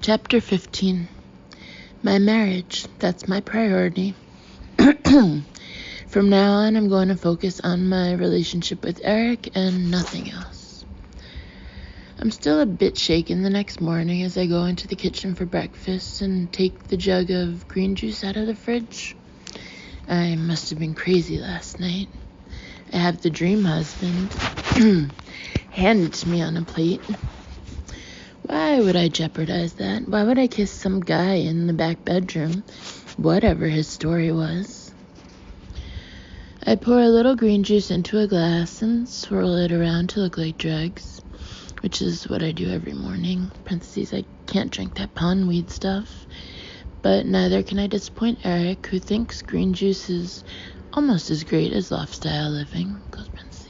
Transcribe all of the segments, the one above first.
Chapter 15. My marriage. That's my priority. From now on, I'm going to focus on my relationship with Eric and nothing else. I'm still a bit shaken the next morning as I go into the kitchen for breakfast and take the jug of green juice out of the fridge. I must have been crazy last night. I have the dream husband handed to me on a plate. Why would I jeopardize that? Why would I kiss some guy in the back bedroom, whatever his story was? I pour a little green juice into a glass and swirl it around to look like drugs, which is what I do every morning. Parentheses, I can't drink that pond weed stuff, but neither can I disappoint Eric, who thinks green juice is almost as great as loft-style living. Close parentheses.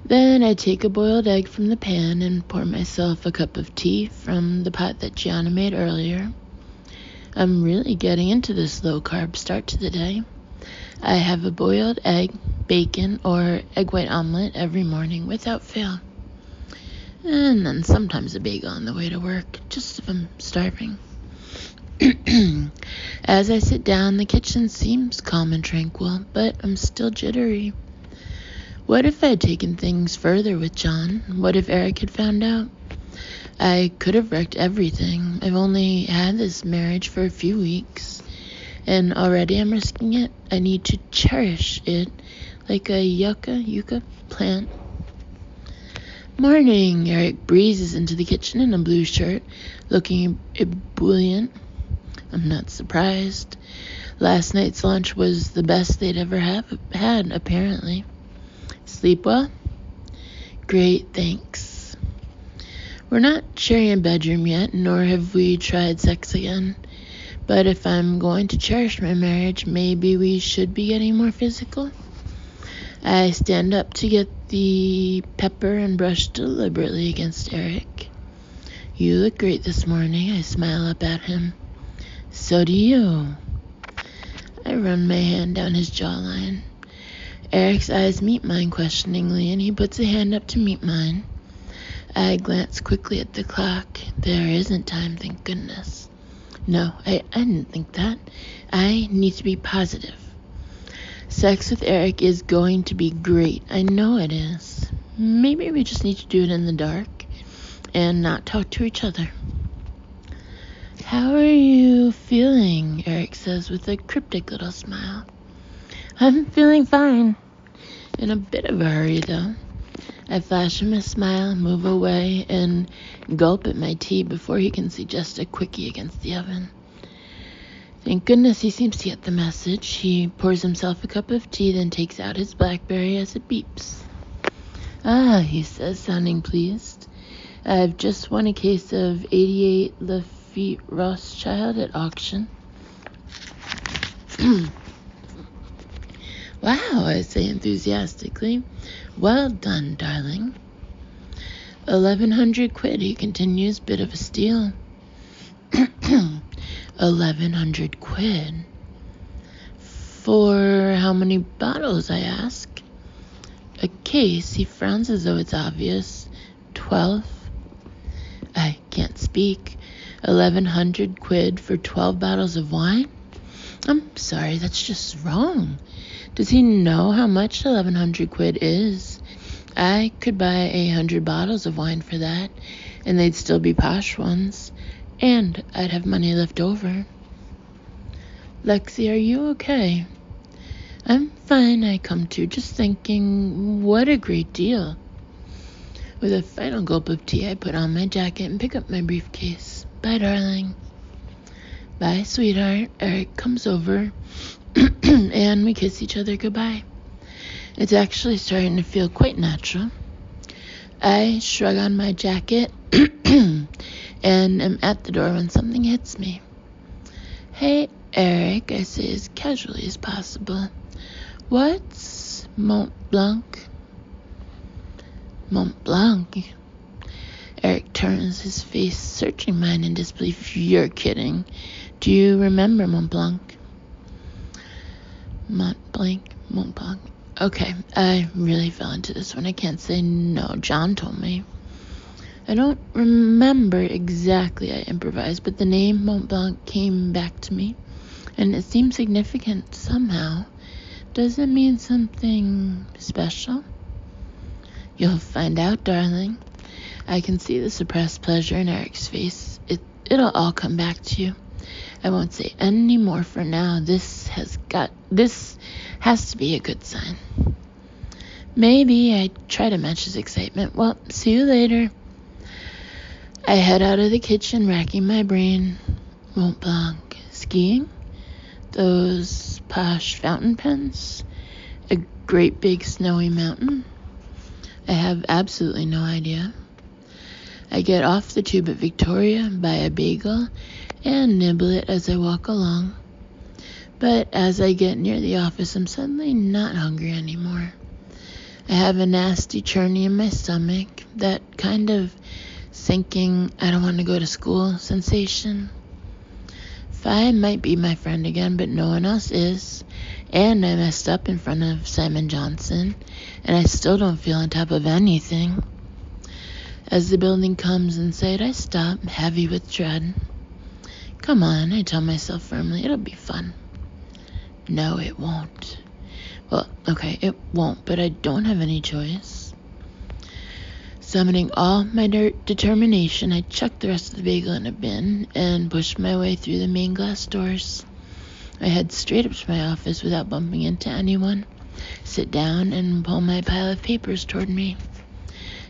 Then I take a boiled egg from the pan and pour myself a cup of tea from the pot that Gianna made earlier. I'm really getting into this low-carb start to the day. I have a boiled egg, bacon, or egg white omelet every morning without fail. And then sometimes a bagel on the way to work, just if I'm starving. As I sit down, the kitchen seems calm and tranquil, but I'm still jittery. What if I had taken things further with John? What if Eric had found out? I could have wrecked everything. I've only had this marriage for a few weeks, and already I'm risking it. I need to cherish it like a yucca plant. Morning. Eric breezes into the kitchen in a blue shirt, looking ebullient. I'm not surprised. Last night's lunch was the best they'd ever had, apparently. Sleep well? Great, thanks. We're not sharing a bedroom yet, nor have we tried sex again. But if I'm going to cherish my marriage, maybe we should be getting more physical. I stand up to get the pepper and brush deliberately against Eric. You look great this morning. I smile up at him. So do you. I run my hand down his jawline. Eric's eyes meet mine questioningly, and he puts a hand up to meet mine. I glance quickly at the clock. There isn't time, thank goodness. No, I didn't think that. I need to be positive. Sex with Eric is going to be great. I know it is. Maybe we just need to do it in the dark and not talk to each other. How are you feeling? Eric says with a cryptic little smile. I'm feeling fine. In a bit of a hurry, though. I flash him a smile, move away, and gulp at my tea before he can suggest a quickie against the oven. Thank goodness he seems to get the message. He pours himself a cup of tea, then takes out his BlackBerry as it beeps. Ah, he says, sounding pleased. I've just won a case of 88 Lafitte Rothschild at auction. Wow, I say enthusiastically. Well done, darling. 1,100 quid, he continues, bit of a steal. 1,100 quid. For how many bottles, I ask. A case, he frowns as though it's obvious. 12. I can't speak. 1,100 quid for 12 bottles of wine? I'm sorry, that's just wrong. Does he know how much 1,100 quid is? I could buy 100 bottles of wine for that, and they'd still be posh ones, and I'd have money left over. Lexi, are you okay? I'm fine, I come to, just thinking, what a great deal. With a final gulp of tea, I put on my jacket and pick up my briefcase. Bye, darling. Bye, sweetheart. Eric comes over, and we kiss each other goodbye. It's actually starting to feel quite natural. I shrug on my jacket and am at the door when something hits me. Hey, Eric, I say as casually as possible. What's Mont Blanc? Mont Blanc? Eric turns, his face searching mine in disbelief. You're kidding. Do you remember Mont Blanc? Mont Blanc. Okay, I really fell into this one. I can't say no. John told me. I don't remember exactly, I improvised, but the name Mont Blanc came back to me, and it seemed significant somehow. Does it mean something special? You'll find out, darling. I can see the suppressed pleasure in Eric's face. It'll all come back to you. I won't say any more for now. This has to be a good sign. Maybe. I try to match his excitement. Well, see you later. I head out of the kitchen, racking my brain. Mont Blanc. Skiing? Those posh fountain pens? A great big snowy mountain? I have absolutely no idea. I get off the tube at Victoria, buy a bagel, and nibble it as I walk along. But as I get near the office, I'm suddenly not hungry anymore. I have a nasty churning in my stomach, that kind of sinking, I don't want to go to school sensation. Fi might be my friend again, but no one else is. And I messed up in front of Simon Johnson, and I still don't feel on top of anything. As the building comes in sight, I stop, heavy with dread. Come on, I tell myself firmly, it'll be fun. No, it won't. Well, okay, it won't, but I don't have any choice. Summoning all my determination, I chuck the rest of the bagel in a bin and push my way through the main glass doors. I head straight up to my office without bumping into anyone, sit down, and pull my pile of papers toward me.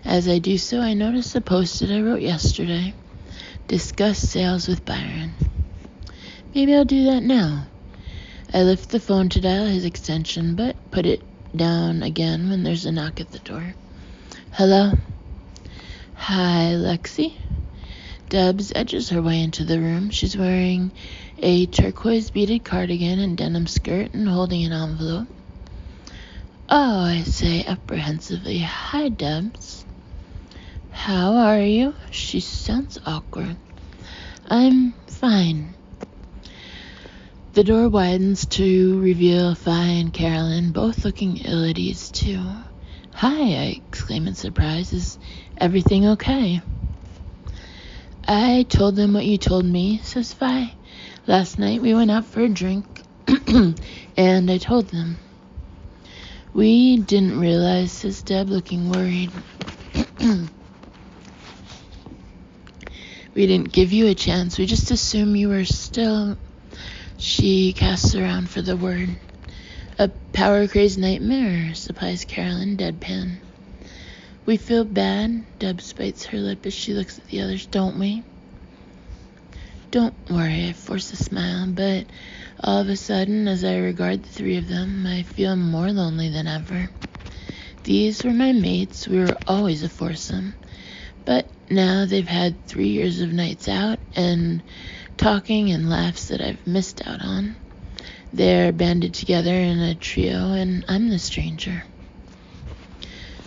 As I do so, I notice a post-it I wrote yesterday. Discuss sales with Byron. Maybe I'll do that now. I lift the phone to dial his extension, but put it down again when there's a knock at the door. Hello? Hi, Lexi? Debs edges her way into the room. She's wearing a turquoise beaded cardigan and denim skirt and holding an envelope. Oh, I say apprehensively. Hi, Debs. How are you? She sounds awkward. I'm fine. The door widens to reveal Fi and Carolyn, both looking ill at ease too. Hi, I exclaim in surprise. Is everything okay? I told them what you told me, says Fi. Last night we went out for a drink, and I told them. We didn't realize, says Deb, looking worried. We didn't give you a chance. We just assumed you were still... She casts around for the word. A power-crazed nightmare, supplies Carolyn, deadpan. We feel bad, Deb bites her lip as she looks at the others, don't we? Don't worry, I force a smile, but all of a sudden, as I regard the three of them, I feel more lonely than ever. These were my mates, we were always a foursome, but now they've had 3 years of nights out and talking and laughs that I've missed out on. They're banded together in a trio, and I'm the stranger.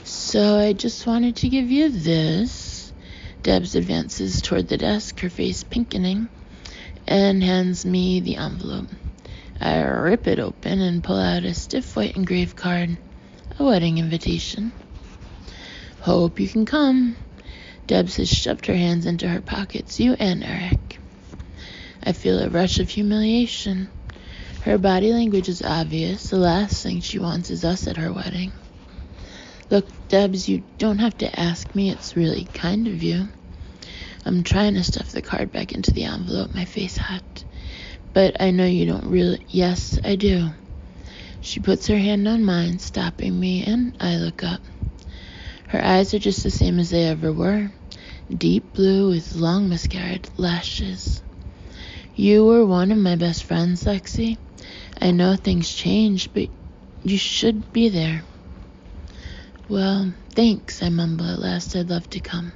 So I just wanted to give you this. Debs advances toward the desk, her face pinkening, and hands me the envelope. I rip it open and pull out a stiff white engraved card, a wedding invitation. Hope you can come. Debs has shoved her hands into her pockets, you and Eric. I feel a rush of humiliation. Her body language is obvious. The last thing she wants is us at her wedding. Look, Debs, you don't have to ask me. It's really kind of you. I'm trying to stuff the card back into the envelope, my face hot. But I know you don't really... Yes, I do. She puts her hand on mine, stopping me, and I look up. Her eyes are just the same as they ever were. Deep blue with long mascaraed lashes. You were one of my best friends, Lexi. I know things changed, but you should be there. Well, thanks, I mumble at last. I'd love to come.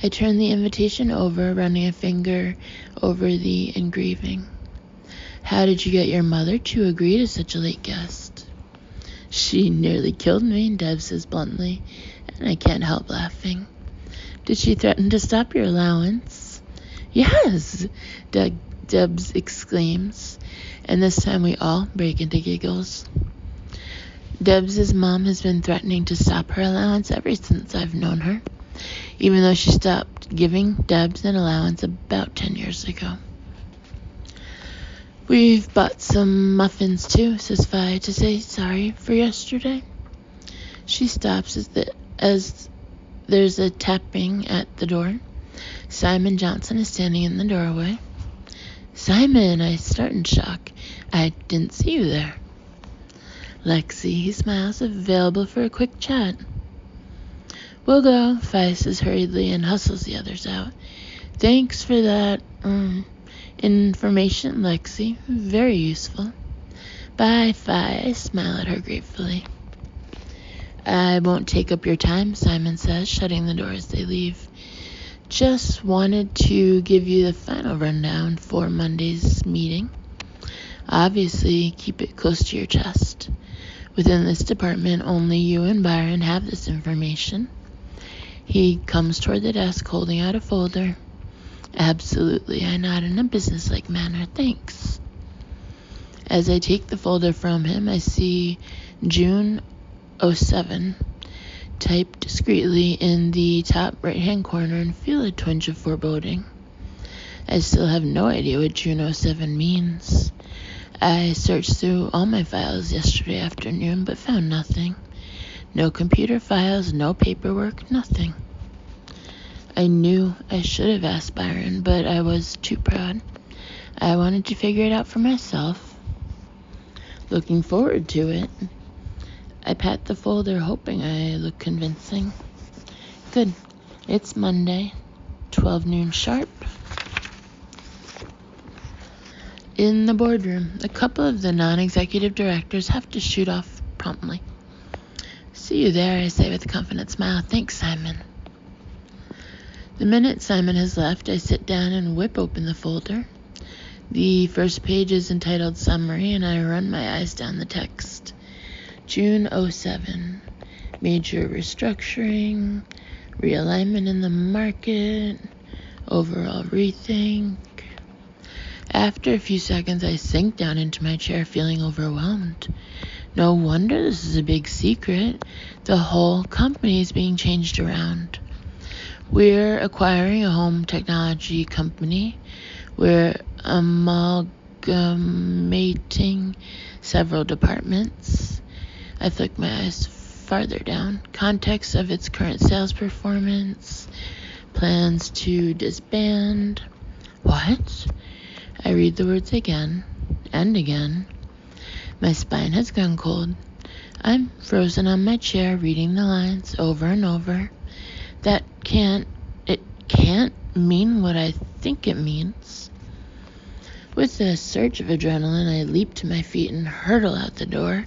I turn the invitation over, running a finger over the engraving. How did you get your mother to agree to such a late guest? She nearly killed me, Deb says bluntly, and I can't help laughing. Did she threaten to stop your allowance? Yes, Debs exclaims, and this time we all break into giggles. Debs' mom has been threatening to stop her allowance ever since I've known her. even though she stopped giving Debs an allowance about 10 years ago. We've bought some muffins too, says Vi, to say sorry for yesterday. She stops as there's a tapping at the door. Simon Johnson is standing in the doorway. Simon, I start in shock. I didn't see you there. Lexi, he smiles, available for a quick chat. We'll go, Vi says hurriedly and hustles the others out. Thanks for that, information, Lexi. Very useful. Bye, Vi. I smile at her gratefully. I won't take up your time, Simon says, shutting the door as they leave. Just wanted to give you the final rundown for Monday's meeting. Obviously, keep it close to your chest. Within this department, only you and Byron have this information. He comes toward the desk holding out a folder. Absolutely, I nod in a businesslike manner. Thanks. As I take the folder from him, I see June 07 typed discreetly in the top right-hand corner and feel a twinge of foreboding. I still have no idea what June 07 means. I searched through all my files yesterday afternoon, but found nothing. No computer files, no paperwork, nothing. I knew I should have asked Byron, but I was too proud. I wanted to figure it out for myself. Looking forward to it. I pat the folder, hoping I look convincing. Good. It's Monday, 12 noon sharp. In the boardroom, a couple of the non-executive directors have to shoot off promptly. See you there, I say with a confident smile. Thanks, Simon. The minute Simon has left, I sit down and whip open the folder. The first page is entitled Summary, and I run my eyes down the text. June 07. Major restructuring, realignment in the market, overall rethink. After a few seconds, I sink down into my chair, feeling overwhelmed. No wonder this is a big secret. The whole company is being changed around. We're acquiring a home technology company. We're amalgamating several departments. I flick my eyes farther down. Context of its current sales performance. Plans to disband. What? I read the words again and again. My spine has gone cold. I'm frozen on my chair, reading the lines over and over. It can't mean what I think it means. With a surge of adrenaline, I leap to my feet and hurtle out the door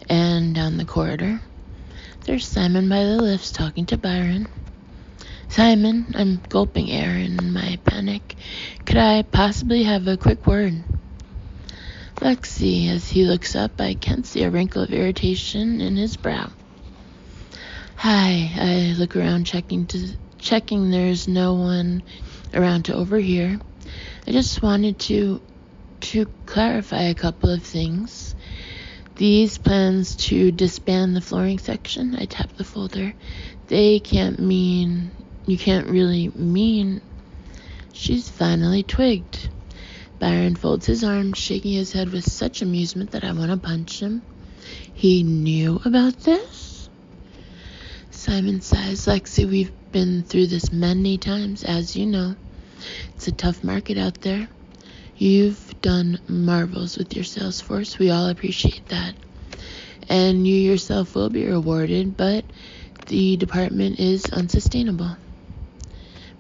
and down the corridor. There's Simon by the lifts talking to Byron. Simon, I'm gulping air in my panic. Could I possibly have a quick word? Lexi, as he looks up, I can see a wrinkle of irritation in his brow. Hi, I look around checking there's no one around to overhear. I just wanted to clarify a couple of things. These plans to disband the flooring section, I tap the folder. You can't really mean. She's finally twigged. Byron folds his arms, shaking his head with such amusement that I want to punch him. He knew about this? Simon sighs. Lexi, we've been through this many times, as you know. It's a tough market out there. You've done marvels with your sales force. We all appreciate that. And you yourself will be rewarded, but the department is unsustainable.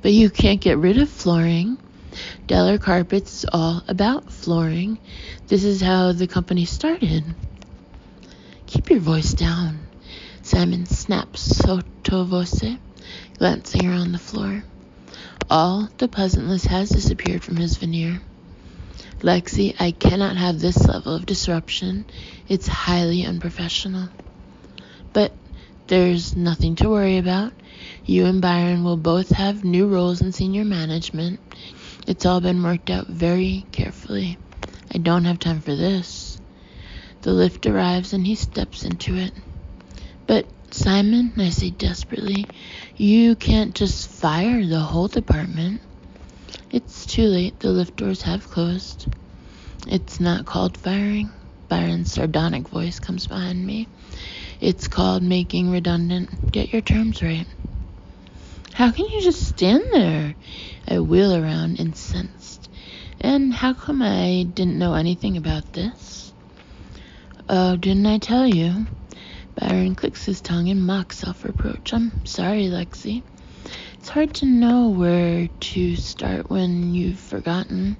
But you can't get rid of flooring. Deller Carpets is all about flooring. This is how the company started. Keep your voice down. Simon snaps sotto voce, glancing around the floor. All the pleasantness has disappeared from his veneer. Lexi, I cannot have this level of disruption. It's highly unprofessional. But there's nothing to worry about. You and Byron will both have new roles in senior management. It's all been worked out very carefully. I don't have time for this. The lift arrives and he steps into it. But Simon, I say desperately, you can't just fire the whole department. It's too late. The lift doors have closed. It's not called firing. Byron's sardonic voice comes behind me. It's called making redundant. Get your terms right. How can you just stand there? I wheel around, incensed. And how come I didn't know anything about this? Oh, didn't I tell you? Byron clicks his tongue in mock self-reproach. I'm sorry, Lexi. It's hard to know where to start when you've forgotten.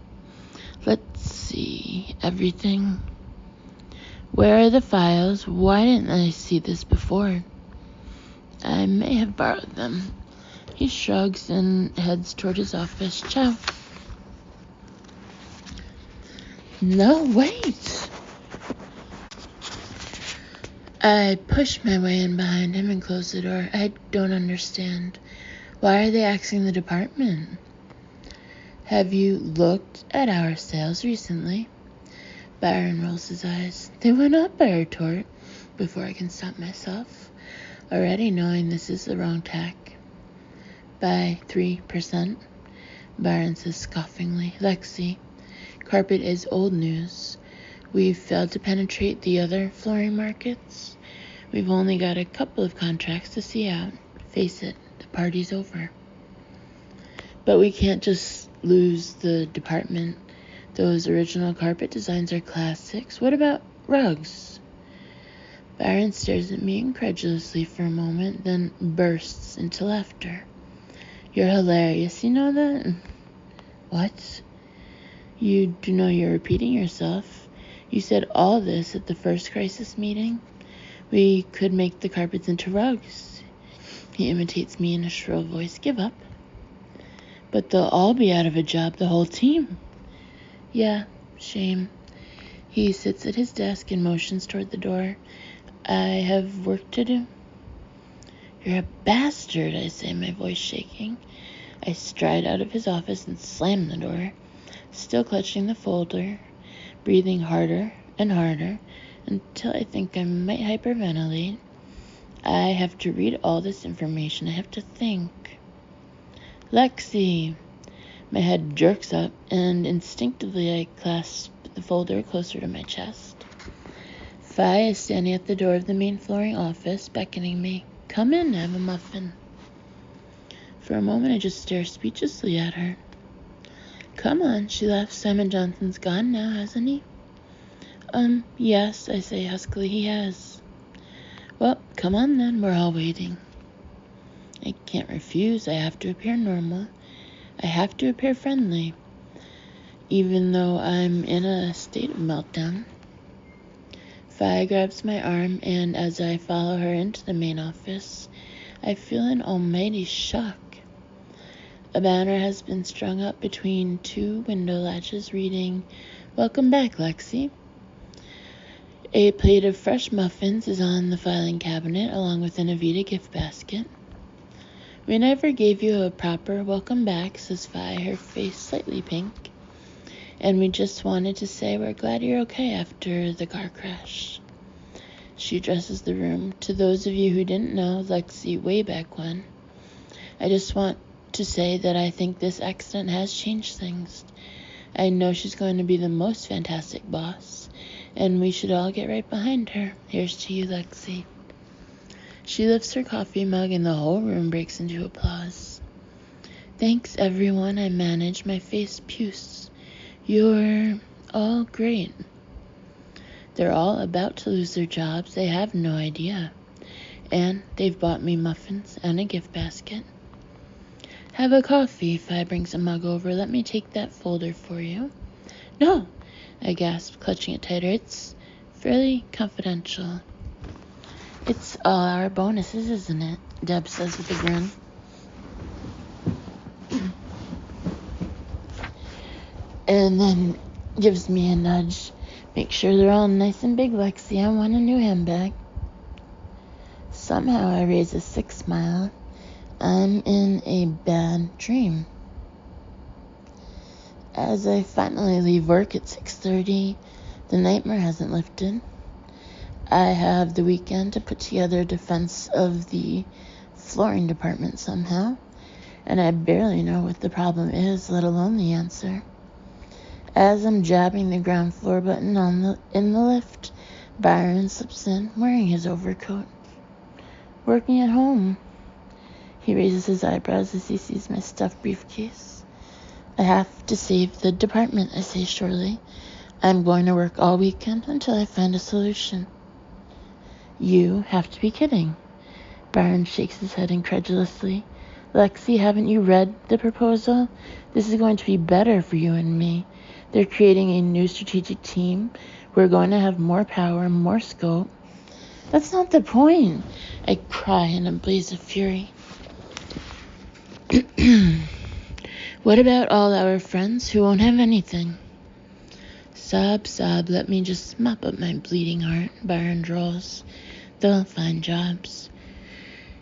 Let's see. Everything. Where are the files? Why didn't I see this before? I may have borrowed them. He shrugs and heads toward his office. Ciao. No, wait. I push my way in behind him and close the door. I don't understand. Why are they axing the department? Have you looked at our sales recently? Byron rolls his eyes. They went up, I retort, before I can stop myself, already knowing this is the wrong tack. By 3%, Byron says scoffingly. Lexi, carpet is old news. We've failed to penetrate the other flooring markets. We've only got a couple of contracts to see out. Face it, the party's over. But we can't just lose the department. Those original carpet designs are classics. What about rugs? Byron stares at me incredulously for a moment, then bursts into laughter. You're hilarious, you know that? What? You do know you're repeating yourself. You said all this at the first crisis meeting. We could make the carpets into rugs. He imitates me in a shrill voice. Give up. But they'll all be out of a job, the whole team. Yeah, shame. He sits at his desk and motions toward the door. I have work to do. You're a bastard, I say, my voice shaking. I stride out of his office and slam the door, still clutching the folder, breathing harder and harder until I think I might hyperventilate. I have to read all this information. I have to think. Lexi! My head jerks up, and instinctively I clasp the folder closer to my chest. Fi is standing at the door of the main flooring office, beckoning me. Come in, have a muffin. For a moment I just stare speechlessly at her. Come on, she laughs. Simon Johnson's gone now, hasn't he? Yes, I say huskily, he has. Well, come on then, we're all waiting. I can't refuse. I have to appear normal. I have to appear friendly, even though I'm in a state of meltdown. Fi grabs my arm, and as I follow her into the main office, I feel an almighty shock. A banner has been strung up between two window latches reading, Welcome back, Lexi. A plate of fresh muffins is on the filing cabinet, along with an Avita gift basket. We never gave you a proper welcome back, says Fi, her face slightly pink. And we just wanted to say we're glad you're okay after the car crash. She addresses the room. To those of you who didn't know Lexi way back when, I just want to say that I think this accident has changed things. I know she's going to be the most fantastic boss, and we should all get right behind her. Here's to you, Lexi. She lifts her coffee mug and the whole room breaks into applause. Thanks, everyone, I manage. My face puces. You're all great. They're all about to lose their jobs. They have no idea. And they've bought me muffins and a gift basket. Have a coffee. Fi brings a mug over. Let me take that folder for you. No, I gasp, clutching it tighter. It's fairly confidential. It's all our bonuses, isn't it? Deb says with a grin. And then gives me a nudge. Make sure they're all nice and big, Lexi. I want a new handbag. Somehow I raise a sick smile. I'm in a bad dream. As I finally leave work at 6:30, the nightmare hasn't lifted. I have the weekend to put together a defense of the flooring department somehow, and I barely know what the problem is, let alone the answer. As I'm jabbing the ground floor button in the lift, Byron slips in, wearing his overcoat. Working at home. He raises his eyebrows as he sees my stuffed briefcase. I have to save the department, I say shortly. I'm going to work all weekend until I find a solution. You have to be kidding. Byron shakes his head incredulously. Lexi, haven't you read the proposal? This is going to be better for you and me. They're creating a new strategic team. We're going to have more power, more scope. That's not the point. I cry in a blaze of fury. What about all our friends who won't have anything? Sob, let me just mop up my bleeding heart, Byron drawls. They'll find jobs.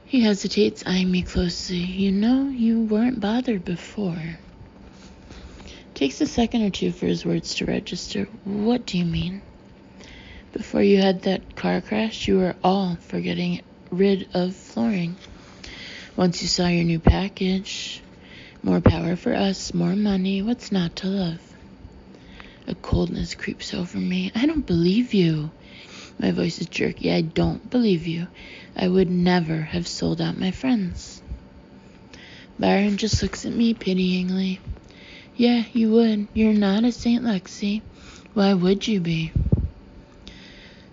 He hesitates, eyeing me closely. You know, you weren't bothered before. Takes a second or two for his words to register. What do you mean? Before you had that car crash, you were all for getting rid of flooring. Once you saw your new package, more power for us, more money, what's not to love? A coldness creeps over me. I don't believe you. My voice is jerky. I don't believe you. I would never have sold out my friends. Byron just looks at me pityingly. Yeah, you would. You're not a Saint, Lexi. Why would you be?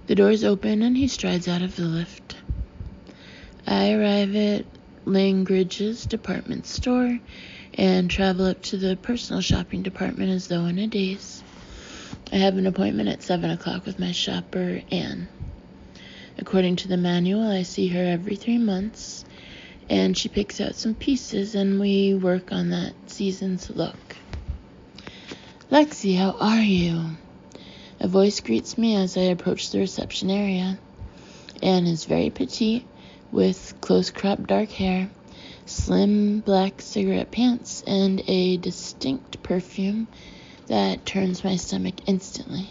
The doors open and he strides out of the lift. I arrive at Langridge's department store and travel up to the personal shopping department as though in a daze. I have an appointment at 7 o'clock with my shopper, Anne. According to the manual, I see her every 3 months, and she picks out some pieces, and we work on that season's look. Lexi, how are you? A voice greets me as I approach the reception area. Anne is very petite, with close-cropped dark hair, slim black cigarette pants, and a distinct perfume that turns my stomach instantly.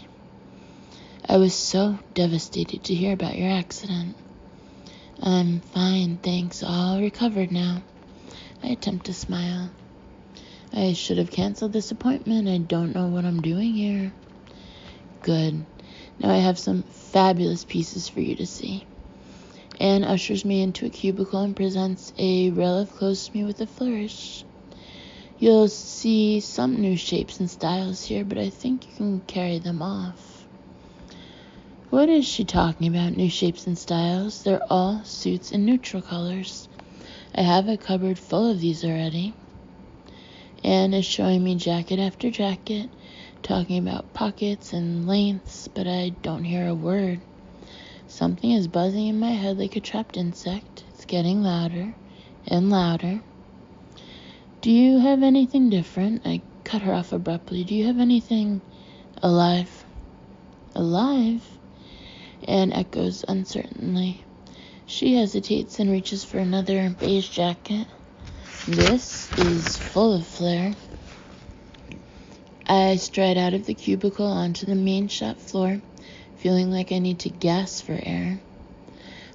I was so devastated to hear about your accident. I'm fine, thanks. All recovered now. I attempt to smile. I should have canceled this appointment. I don't know what I'm doing here. Good. Now I have some fabulous pieces for you to see. Anne ushers me into a cubicle and presents a rail of clothes to me with a flourish. You'll see some new shapes and styles here, but I think you can carry them off. What is she talking about, new shapes and styles? They're all suits in neutral colors. I have a cupboard full of these already. Anne is showing me jacket after jacket, talking about pockets and lengths, but I don't hear a word. Something is buzzing in my head like a trapped insect. It's getting louder and louder. Do you have anything different? I cut her off abruptly. Do you have anything alive? Alive? Anne echoes uncertainly. She hesitates and reaches for another beige jacket. This is full of flair. I stride out of the cubicle onto the main shop floor, feeling like I need to gasp for air.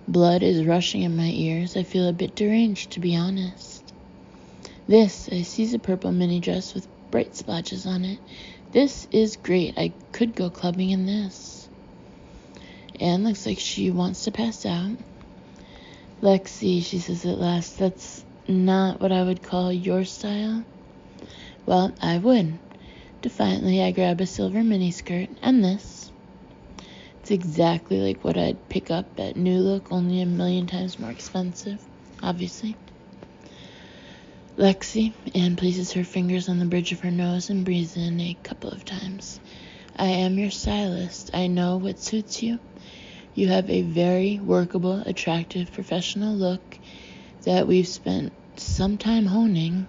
Blood is rushing in my ears. I feel a bit deranged, to be honest. I seize a purple mini dress with bright splotches on it. This is great. I could go clubbing in this. Anne looks like she wants to pass out. Lexi, she says at last, that's not what I would call your style. Well, I would. Defiantly, I grab a silver miniskirt and this. It's exactly like what I'd pick up at New Look, only a million times more expensive, obviously. Lexi, Anne places her fingers on the bridge of her nose and breathes in a couple of times. I am your stylist. I know what suits you. You have a very workable, attractive, professional look that we've spent some time honing.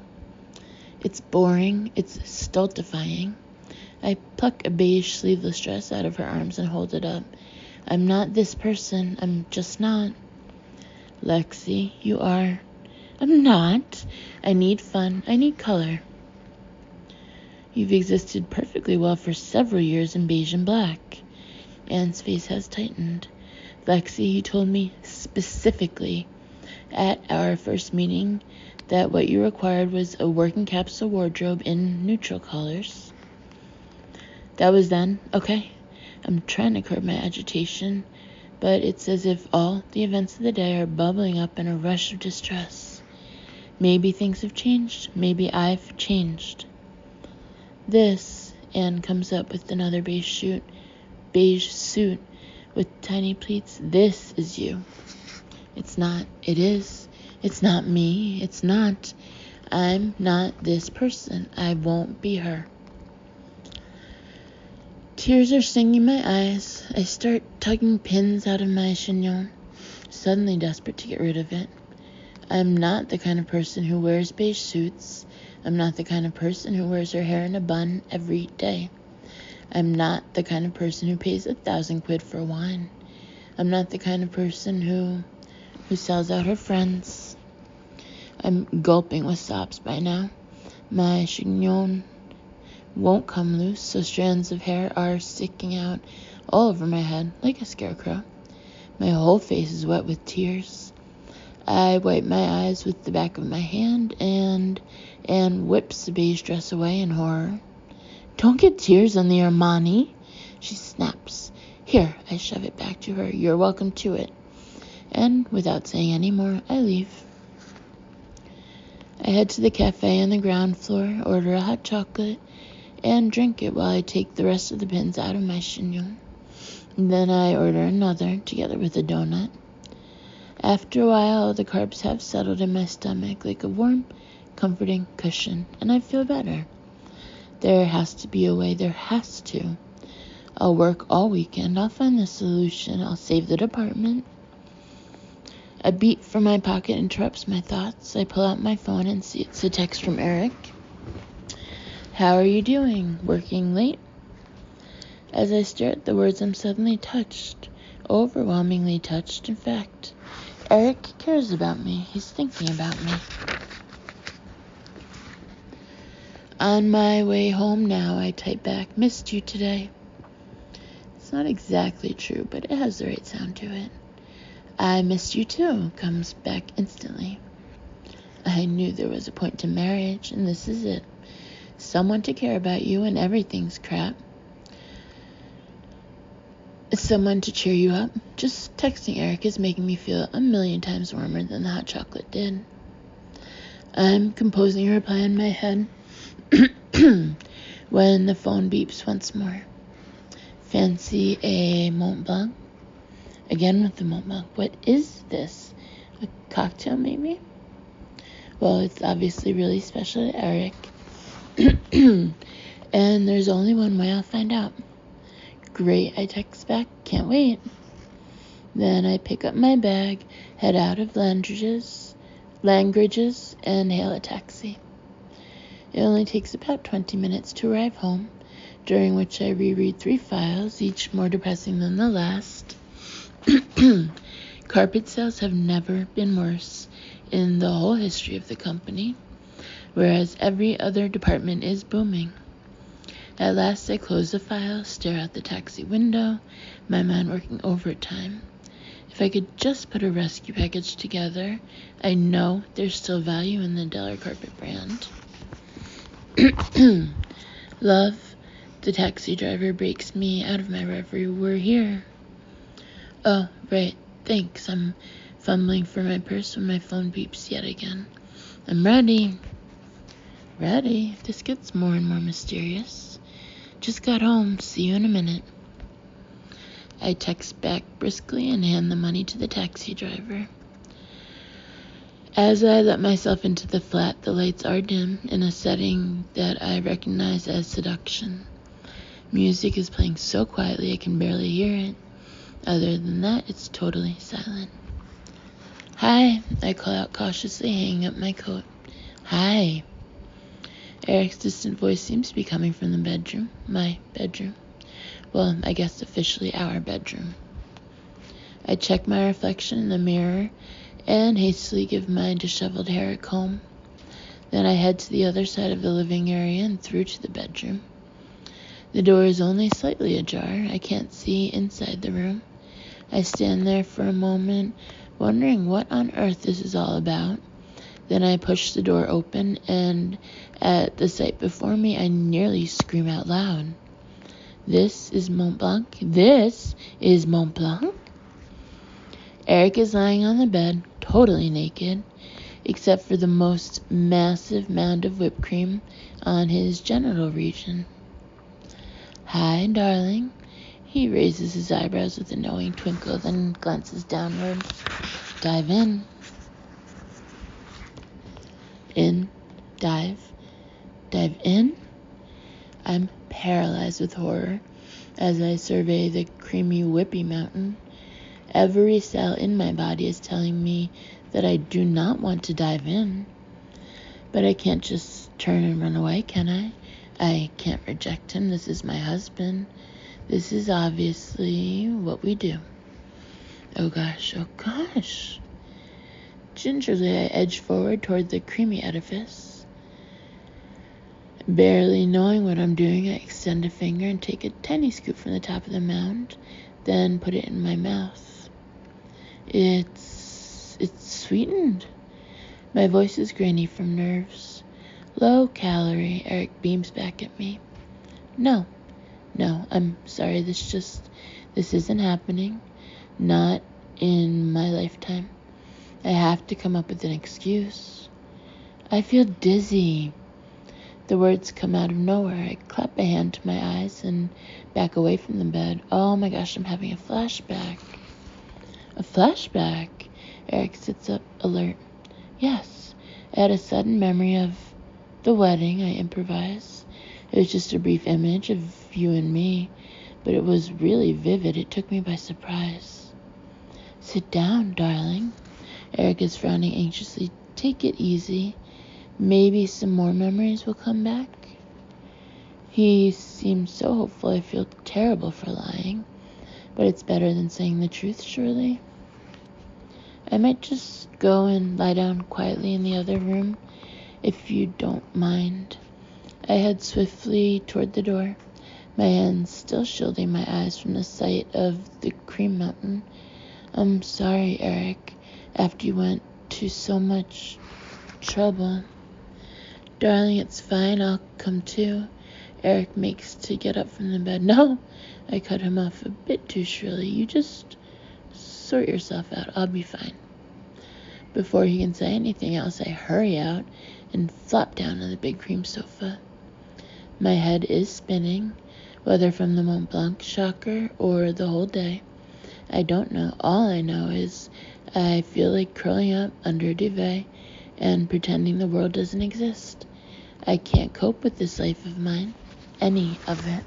It's boring. It's stultifying. I pluck a beige sleeveless dress out of her arms and hold it up. I'm not this person. I'm just not. Lexi, you are. I'm not. I need fun. I need color. You've existed perfectly well for several years in beige and black. Anne's face has tightened. Lexi, he told me specifically at our first meeting that what you required was a working capsule wardrobe in neutral colors. That was then. Okay, I'm trying to curb my agitation, but it's as if all the events of the day are bubbling up in a rush of distress. Maybe things have changed. Maybe I've changed. This, Anne comes up with another beige suit with tiny pleats. This is you. It's not. It is. It's not me. It's not. I'm not this person. I won't be her. Tears are stinging my eyes. I start tugging pins out of my chignon, suddenly desperate to get rid of it. I'm not the kind of person who wears beige suits. I'm not the kind of person who wears her hair in a bun every day. I'm not the kind of person who pays 1,000 quid for wine. I'm not the kind of person who sells out her friends. I'm gulping with sobs by now. My chignon won't come loose, so strands of hair are sticking out all over my head like a scarecrow. My whole face is wet with tears. I wipe my eyes with the back of my hand, and Anne whips the beige dress away in horror. Don't get tears on the Armani, she snaps. Here, I shove it back to her. You're welcome to it. And without saying any more, I leave. I head to the cafe on the ground floor, order a hot chocolate, and drink it while I take the rest of the pins out of my chignon. Then I order another, together with a donut. After a while, the carbs have settled in my stomach like a warm, comforting cushion, and I feel better. There has to be a way. There has to. I'll work all weekend. I'll find the solution. I'll save the department. A beat from my pocket interrupts my thoughts. I pull out my phone and see it's a text from Eric. How are you doing? Working late? As I stare at the words, I'm suddenly touched. Overwhelmingly touched, in fact. Eric cares about me. He's thinking about me. On my way home now, I type back, missed you today. It's not exactly true, but it has the right sound to it. I missed you too, comes back instantly. I knew there was a point to marriage, and this is it. Someone to care about you and everything's crap. Someone to cheer you up. Just texting Eric is making me feel 1,000,000 times warmer than the hot chocolate did. I'm composing a reply in my head when the phone beeps once more. Fancy a Mont Blanc? Again with the Mont Blanc. What is this? A cocktail, maybe? Well, it's obviously really special to Eric. And there's only one way I'll find out. Great, I text back. Can't wait. Then I pick up my bag, head out of Langridge's, and hail a taxi. It only takes about 20 minutes to arrive home, during which I reread 3 files, each more depressing than the last. Carpet sales have never been worse in the whole history of the company, whereas every other department is booming. At last I close the file, stare out the taxi window, my mind working overtime. If I could just put a rescue package together, I know there's still value in the Deller Carpet brand. Love, the taxi driver breaks me out of my reverie. We're here. Oh, right, thanks. I'm fumbling for my purse when my phone beeps yet again. I'm ready. Ready? This gets more and more mysterious. Just got home. See you in a minute. I text back briskly and hand the money to the taxi driver. As I let myself into the flat, the lights are dim in a setting that I recognize as seduction. Music is playing so quietly I can barely hear it. Other than that, it's totally silent. Hi, I call out cautiously, hanging up my coat. Hi. Eric's distant voice seems to be coming from the bedroom. My bedroom. Well, I guess officially our bedroom. I check my reflection in the mirror and hastily give my disheveled hair a comb. Then I head to the other side of the living area and through to the bedroom. The door is only slightly ajar. I can't see inside the room. I stand there for a moment, wondering what on earth this is all about. Then I push the door open, and at the sight before me, I nearly scream out loud. This is Mont Blanc. This is Mont Blanc. Eric is lying on the bed, totally naked, except for the most massive mound of whipped cream on his genital region. Hi, darling. He raises his eyebrows with a knowing twinkle, then glances downward. Dive in. In. Dive. Dive in. I'm paralyzed with horror as I survey the creamy whippy mountain. Every cell in my body is telling me that I do not want to dive in. But I can't just turn and run away, can I? I can't reject him. This is my husband. This is obviously what we do. Oh gosh, oh gosh. Gingerly, I edge forward toward the creamy edifice. Barely knowing what I'm doing, I extend a finger and take a tiny scoop from the top of the mound, then put it in my mouth. It's sweetened. My voice is grainy from nerves. Low calorie, Eric beams back at me. No, I'm sorry, this isn't happening. Not in my lifetime. I have to come up with an excuse. I feel dizzy. The words come out of nowhere. I clap a hand to my eyes and back away from the bed. Oh my gosh, I'm having a flashback. A flashback? Eric sits up, alert. Yes, I had a sudden memory of the wedding. I improvise. It was just a brief image of you and me, but it was really vivid. It took me by surprise. Sit down, darling. Eric is frowning anxiously. Take it easy. Maybe some more memories will come back. He seems so hopeful. I feel terrible for lying, but it's better than saying the truth, surely. I might just go and lie down quietly in the other room, if you don't mind. I head swiftly toward the door, my hands still shielding my eyes from the sight of the cream mountain. I'm sorry, Eric, after you went to so much trouble. Darling, it's fine, I'll come too. Eric makes to get up from the bed. No, I cut him off a bit too shrilly. You just sort yourself out, I'll be fine. Before he can say anything else, I hurry out and flop down on the big cream sofa. My head is spinning, whether from the Mont Blanc shocker or the whole day. I don't know. All I know is I feel like curling up under a duvet and pretending the world doesn't exist. I can't cope with this life of mine, any of it.